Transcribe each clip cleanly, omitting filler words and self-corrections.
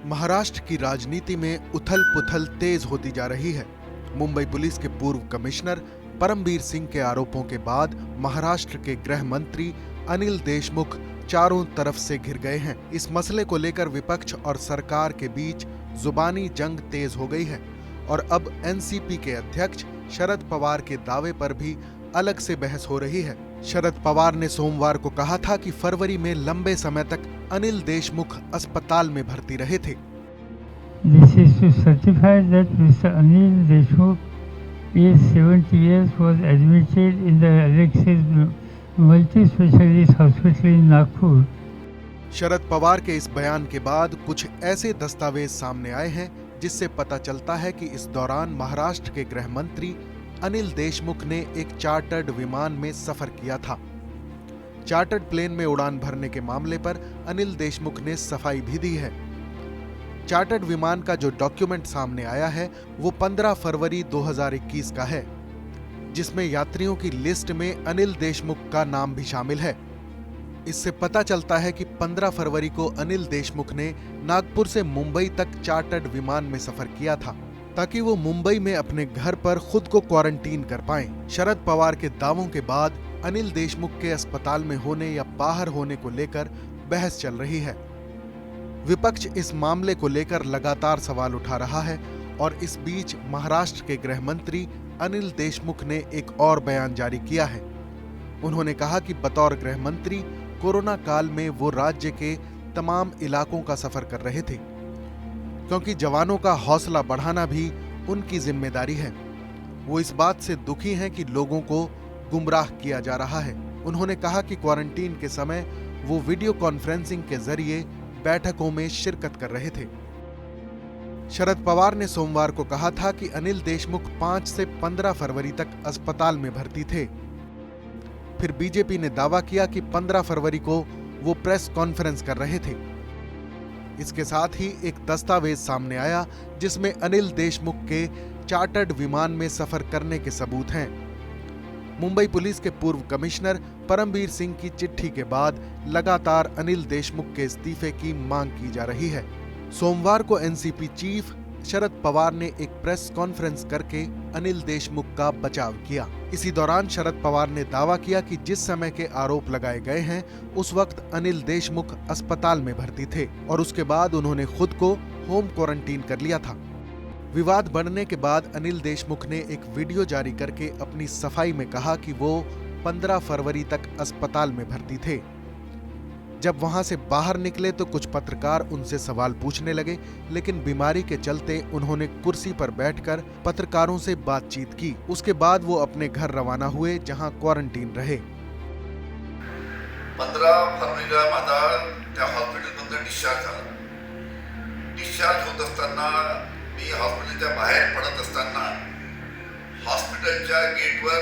महाराष्ट्र की राजनीति में उथल-पुथल तेज होती जा रही है। मुंबई पुलिस के पूर्व कमिश्नर परमबीर सिंह के आरोपों के बाद महाराष्ट्र के गृह मंत्री अनिल देशमुख चारों तरफ से घिर गए हैं। इस मसले को लेकर विपक्ष और सरकार के बीच जुबानी जंग तेज हो गई है और अब एनसीपी के अध्यक्ष शरद पवार के दावे पर भी अलग से बहस हो रही है। शरद पवार ने सोमवार को कहा था कि फरवरी में लंबे समय तक अनिल देशमुख अस्पताल में भर्ती रहे थे। This is to certify that Mr. Anil Deshmukh, aged 70 years, was admitted in the Alexis Multi-Specialist Hospital in Nagpur. Sharad Pawar के इस बयान के बाद कुछ ऐसे दस्तावेज सामने आए हैं जिससे पता चलता है कि इस दौरान महाराष्ट्र के गृह मंत्री अनिल देशमुख ने एक चार्टर्ड विमान में सफर किया था। चार्टर्ड प्लेन में उड़ान भरने के मामले पर अनिल देशमुख ने सफाई भी दी है। चार्टर्ड विमान का जो डॉक्यूमेंट सामने आया है वो 15 फरवरी 2021 का है, जिसमें यात्रियों की लिस्ट में अनिल देशमुख का नाम भी शामिल है। इससे पता चलता है कि 15 फरवरी को अनिल देशमुख ने नागपुर से मुंबई तक चार्टर्ड विमान में सफर किया था ताकि वो मुंबई में अपने घर पर खुद को क्वारंटीन कर पाएं। शरद पवार के दावों के बाद अनिल देशमुख के अस्पताल में होने या बाहर होने को लेकर बहस चल रही है। विपक्ष इस मामले को लेकर लगातार सवाल उठा रहा है और इस बीच महाराष्ट्र के गृह मंत्री अनिल देशमुख ने एक और बयान जारी किया है। उन्होंने कहा कि बतौर गृह मंत्री कोरोना काल में वो राज्य के तमाम इलाकों का सफर कर रहे थे, क्योंकि जवानों का हौसला बढ़ाना भी उनकी जिम्मेदारी है। वो इस बात से दुखी हैं कि लोगों को गुमराह किया जा रहा है। उन्होंने कहा कि क्वारंटीन के समय वो वीडियो कॉन्फ्रेंसिंग के जरिए बैठकों में शिरकत कर रहे थे। शरद पवार ने सोमवार को कहा था कि अनिल देशमुख 5 से 15 फरवरी तक अस्पताल में भर्ती थे। फिर बीजेपी ने दावा किया कि 15 फरवरी को वो प्रेस कॉन्फ्रेंस कर रहे थे। इसके साथ ही एक दस्तावेज सामने आया जिसमें अनिल देशमुख के चार्टर्ड विमान में सफर करने के सबूत हैं। मुंबई पुलिस के पूर्व कमिश्नर परमबीर सिंह की चिट्ठी के बाद लगातार अनिल देशमुख के इस्तीफे की मांग की जा रही है। सोमवार को एनसीपी चीफ शरद पवार ने एक प्रेस कॉन्फ्रेंस करके अनिल देशमुख का बचाव किया। इसी दौरान शरद पवार ने दावा किया कि जिस समय के आरोप लगाए गए हैं उस वक्त अनिल देशमुख अस्पताल में भर्ती थे और उसके बाद उन्होंने खुद को होम क्वारंटीन कर लिया था। विवाद बढ़ने के बाद अनिल देशमुख ने एक वीडियो जारी करके अपनी सफाई में कहा कि वो 15 फरवरी तक अस्पताल में भर्ती थे। जब वहां से बाहर निकले तो कुछ पत्रकार उनसे सवाल पूछने लगे, लेकिन बीमारी के चलते उन्होंने कुर्सी पर बैठकर पत्रकारों से बातचीत की। उसके बाद वो अपने घर रवाना हुए, जहां क्वारंटीन रहे। 15 फरवरीला माझा त्या हॉस्पिटलमधून डिस्चार्ज झाला। डिस्चार्ज होत असताना मी हॉस्पिटलच्या बाहेर पडत असताना हॉस्पिटलच्या गेटवर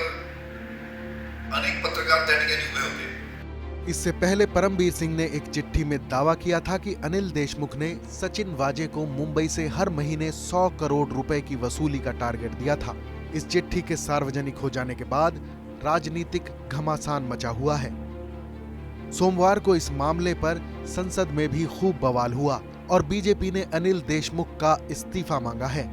अनेक पत्रकार त्या ठिकाणी उभे होते। इससे पहले परमबीर सिंह ने एक चिट्ठी में दावा किया था कि अनिल देशमुख ने सचिन वाजे को मुंबई से हर महीने 100 करोड़ रुपए की वसूली का टारगेट दिया था। इस चिट्ठी के सार्वजनिक हो जाने के बाद राजनीतिक घमासान मचा हुआ है। सोमवार को इस मामले पर संसद में भी खूब बवाल हुआ और बीजेपी ने अनिल देशमुख का इस्तीफा मांगा है।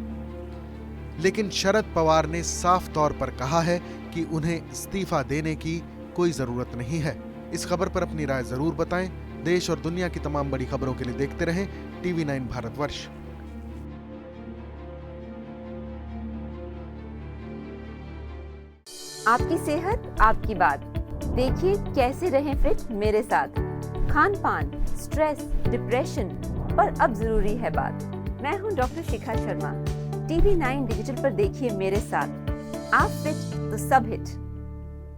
लेकिन शरद पवार ने साफ तौर पर कहा है कि उन्हें इस्तीफा देने की कोई जरूरत नहीं है। इस खबर पर अपनी राय जरूर बताएं। देश और दुनिया की तमाम बड़ी खबरों के लिए देखते रहें TV9 भारतवर्ष। आपकी सेहत आपकी बात। देखिए कैसे रहें फिट मेरे साथ। खान पान, स्ट्रेस, डिप्रेशन पर अब जरूरी है बात। मैं हूं doctor Shikha Sharma. TV9 digital पर देखिए मेरे साथ। आप फिट तो सब हिट।